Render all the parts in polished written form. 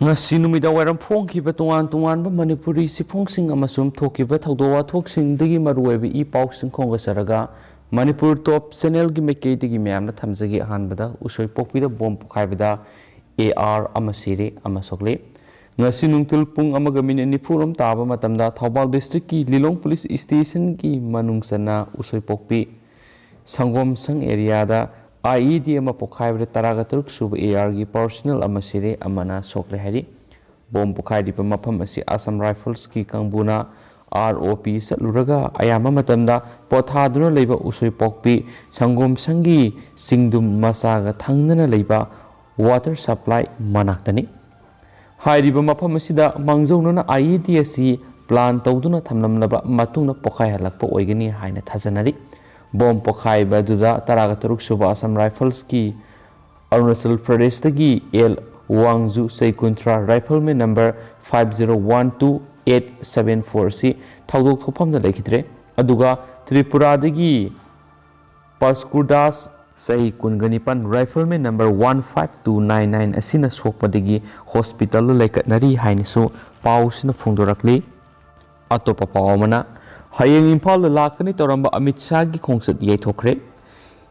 ngasi numida wairam phongkiba tongan manipuri siphongsing amasum thokiba thawdo wathoksing digi maruwebe I pausing khonga saraga manipur top channel gi mekei digi myamna thamjagi hanbada usoi pokpida bom pokhaibada AR amasiri amasokle ngasi nungtul pung amaga min nifurum taba matamda Thawbal district ki Lilong police station ki manungsana usoi pokpi sangom sang area da IED ama pokhaibada taragaturuk suba AR gi personal amasiri amana sokle hari bom pokhaidipa mafam asi Assam Rifles ki kangbuna ROP satluraga ayama matamda pothaduna leiba usoi pokpi sangom sangi singdum masaga thangnana leiba water supply manaktani hairiba mafam asida mangjawnana IED asi plan tawduna thamlamlaba matungna pokhai halakpa oigani haina thajanari bom pokhai baduda taragaturuk suba Assam Rifles ki Arunachal Pradesh tagi L Wangju Seikuntra Rifleman number 5012874 si thawdok thopamda lekhitre aduga Tripura dagi Paskudas Sahi Kungganipan Rifleman number 15299 asina sokpadagi hospital lekatnari hainisu pausina phongdorakli atopa pawmana hayeng Imphal lakani toramba Amit Shah gi khongsat yaithokre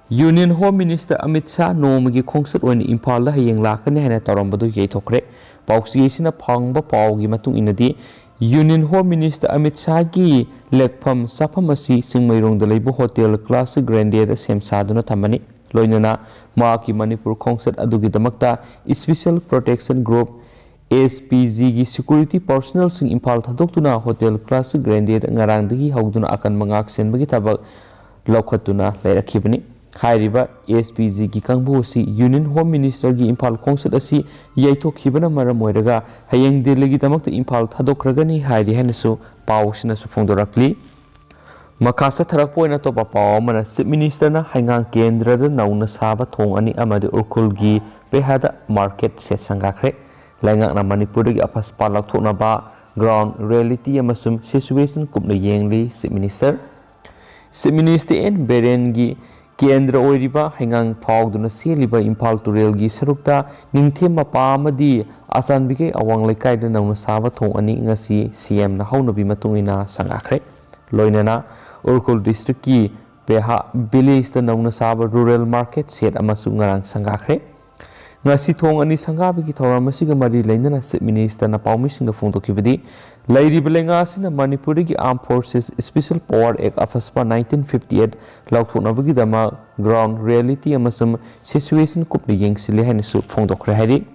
Union Home Minister Amit Shah nomagi khongsat oin Imphal la hayeng lakani haina torambadu yaithokre pausi sina phangba pawgi matung inadi Union Home Minister Amit Shah gi lekpham safamasi singmairong da leibu hotel class grandeur da semsaduna thamani loinana maki Manipur khongsat adugi damakta special protection group SPG gi security personnel sing Imphal thadoktuna hotel class grandeur ngarang dagi hauduna akan mangak senbagi tabak lokhatuna leirakhibani hairiba SPG gi kangbu si Union Home Minister gi Imphal khongsat asi yaithokhibana maram moiraga hayeng Delhi gi damakta Imphal thadokragani hairi hanasu pausina su phongdorakli makasa tharak poina to papaw mana Chief Minister na hangang kendra da nauna saba thong ani amadi urkul gi behada market se sangakre laingak na Manipur gi apas palak thona ba ground reality amasum situation kupna yengli Chief Minister en beren gi kendra oiriba hangang phawduna seliba Imphal turel gi sarukta ningthem mapa amadi asan bige awang lekai da nauna saba thong ani ngasi CM na haunabi matungina sangakre loinana Urkul district ki Beha village da nauna saba rural market set amasu ngarang sangakre ngasi thong ani sangabi ki thoram masiga mari leinana Chief Minister na pawmising da phongdokibadi lairi belenga sina Manipur gi Armed Forces Special Power Act afaspa 1958 lauthonabagi dama ground reality amasum situation kupni yengsile hanisu phongdokre hari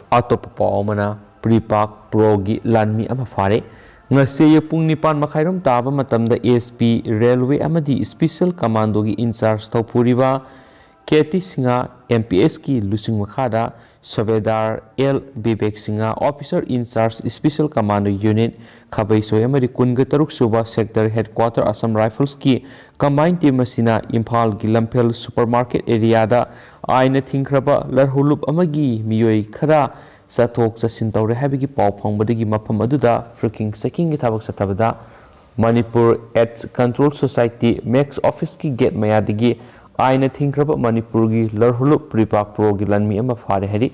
atop pawmana Pripak Pro gi lanmi ama fare ngase pung nipan makhairam taba matamda SP Railway amadi Special Commando gi in charge thawpuriba Keti Singa MPS ki lusing makhada Subedar L Bibek Singa Officer in charge Special Commando Unit Khabai Soy amadi kunga taruk suba sector headquarter Assam Rifles ki combined team asina Imphal gi Lamphel supermarket area da aina thingkraba larhulup amagi miyoi khara sathok chasin tawre habigi paw phongbadagi mafam aduda freaking checking gi thabak satabada Manipur AIDS Control Society Max Office ki gate mayadigi aina thinkraba Manipur gi larhulup Pripak Pro gi lanmi ama fare hari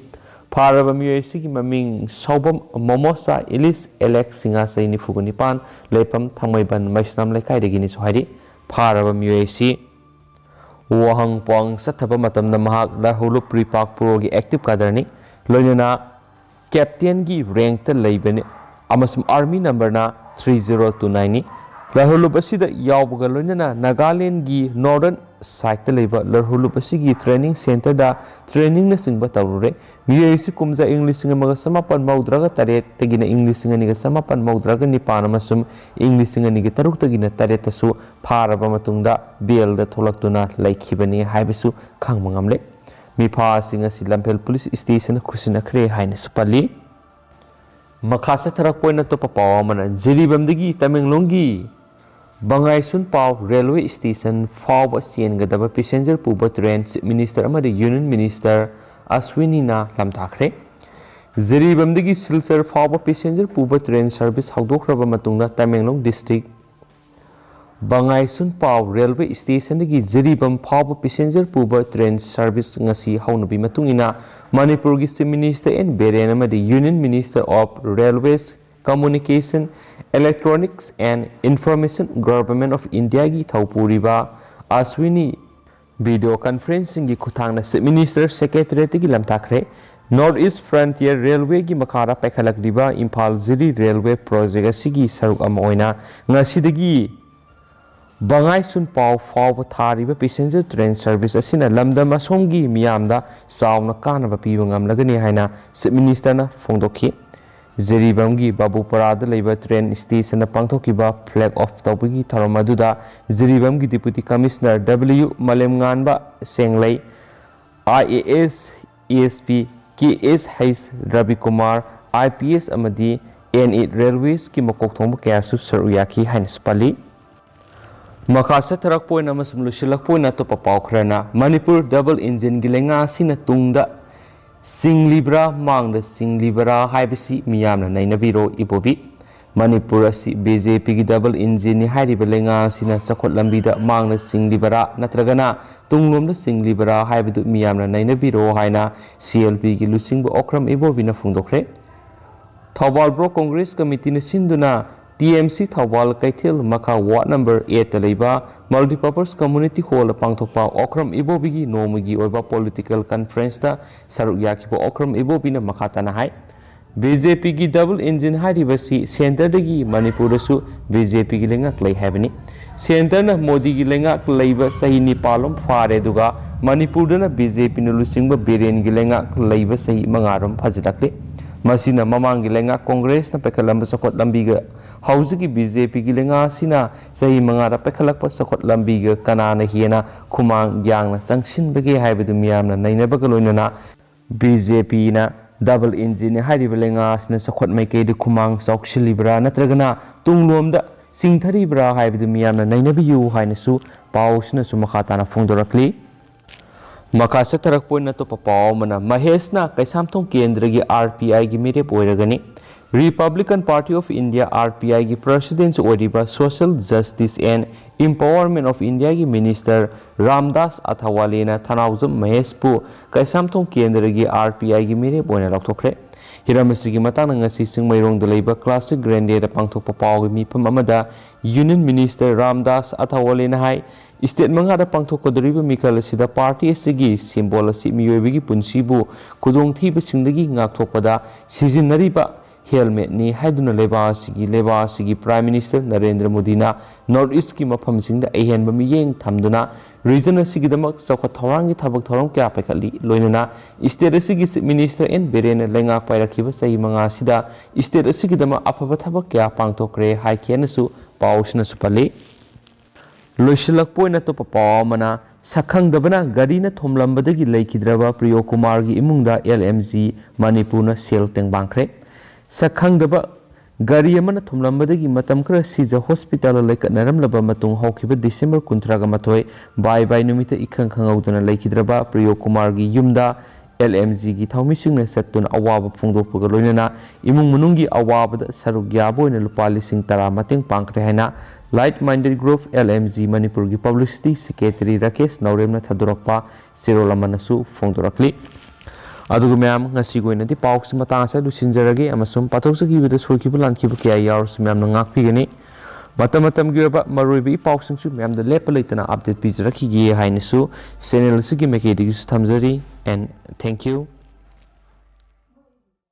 faraba miyesi gi maming saubam momosa Elis Alex Singa saini fugani pan lepam thangmaiban maisnam lekai degi ni sohari faraba miyesi wahang pong sathaba matamna mahak larhulup Pripak Pro gi active kadarni loinana Captain gi rank ta leibani amasum army number na 3029 ni larhulup asida yawbaga loinana Nagaland gi northern side ta leiba larhulup asigi training center da training na singba tawrure miyesi kumja English singa maga samapan maudraga taret tagina English singa niga samapan maudraga nipan amasum English singa niga taruk tagina taret tasu pharaba matungda bel da tholaktuna laikhibani haibisu khangmangamle Mipa singa si Lamphel police station khusina khre haina supali makhasa tharak poina to papaw mana Jiribamdagi Tamenglonggi Bangai Sun Paw railway station fawba siengadaba passenger puba train Chief Minister amadi Union Minister Aswini na lamthakre Jiribamdagi Silchar fawba passenger puba train service hawdokraba matungna Tamenglong district Bangai Sun Pau Railway Station dagi Jiribam Phawba passenger puba train service ngasi haunabi matungina Manipur gi Chief Minister N Beren amadi Union Minister of Railways, Communication, Electronics and Information Government of India gi Thaupuriba Aswini video conferencing gi khutangna Chief Minister Secretariat gi lamtakre North East Frontier Railway gi makara pekhalakliba Imphal Ziri Railway project asigi saruk ama oina ngasidagi Bangai Sun Pau Phawba thariba passenger train service asina lamdam asomgi miyamda sauna kanaba piba ngamlagani haina Chief Minister na phongdokhi Jiribamgi Babuparada leiba train station na pangthokiba flag off tawbagi tharam aduda Jiribamgi Deputy Commissioner W Malemnganba Senglei IAS ESP KSH Ravi Kumar IPS amadi N8 Railways ki makok thongba kaya su saruyaki haina spali Makasa tarak poin nama semlusilak poin atau papau kerana Manipur double engine gilenga sina tungda singlibra mangda singlibra hai besi miyam na naina biro ibobi Manipur asi BJP ki double engine ni hai ribelenga sina sakot lambida mangda singlibra natragana tunglom da singlibra hai bedu miyam na naina biro hai na CLP ki lusingbo okram ibobi na fungdokre Thawbal Bro Congress Committee na sinduna TMC Thawbal Kaithil Makha Ward number 8 Talaiba Multipurpose Community Hall Pangthokpa Okram Ibobigi Nomigi Oiba Political Conference ta Saruk Yakibo Okram Ibobina Makhatana Hai BJP gi double engine haribasi center dagi Manipur su BJP gi lengak lei habani center na Modi gi lengak leiba sahi ni palom fare duga Manipur na BJP nu lusingba Biren gi lengak leiba sahi mangaram phajidakle Masina mamang gilenga Congress na pekalamba sakot lambiga hausi BJP gilenga sina sahi mangara pekalak pa sakot lambiga kanana hiena kumang yang na sangsin bagi haibadu miyam na naina bagaloina na BJP na double engine hari belenga sina sakot maike de kumang saukshilibra natragana tunglomda singtharibra haibadu miyam na naina biyu haina su pausna su makhatana fungdorakli Makasa tarak poin na to papao mana Mahesh na Kaisamthong Kendra gi RPI gi mirep oiragani Republican Party of India RPI gi President Oriba Social Justice and Empowerment of India gi Minister Ramdas Athawale na Thanauzam Mahesh pu Kaisamthong Kendra gi RPI gi mirep oina laktokre Hiramasi gi matang ngasi singmairong da leiba Classic Grande da pangthok papao gi mipam amada Union Minister Ramdas Athawale na hai State mangada pangthokodriba mikal sida party asigi symbol asi miyoibigi punsibu kudong thiba singdagi ngakthokpada sizinariba helmet ni haiduna leba asigi Prime Minister Narendra Modi na North East ki mafam singda ahenba miyeng thamduna region asigi damak sakha thorangi thabak thoram kya paikali loinana state asigi Minister N Beren lengak pairakhiba sahi manga sida state asigi damak afaba thabak kya pangthokre haikenasu pausna supali Loisilak poin to papao mana sakhang dabana gari na thomlambadagi leikidraba Priyo Kumar gi imungda LMG Manipur na sel tengbangkre sakhang daba gari amana thomlambadagi matam kra sija hospital laikatnaramlaba matung hokhiba December 18 bai numita ikhang khangaudana leikidraba Priyo Kumar gi yumda LMG gi thaumising na satun awaba phungdokpaga loinana imung munungi awabada saruk yaboina lupa lising tara mateng pangkre haina Light Minded Group LMG Manipur gi Publicity Secretary Rakesh Nauremna Thadurakpa Sirolamanasu Fongdorakli Adugu myam ngasi goina di pauk matang sa lusinjarage amasum pathosagi bida sorkibu langkibu kya yars myam na ngakpigani matam gi ba maruibi pauk singsu myam da lepalaitana update pizraki gi hainasu channel sugi mekedi gi thamjari and thank you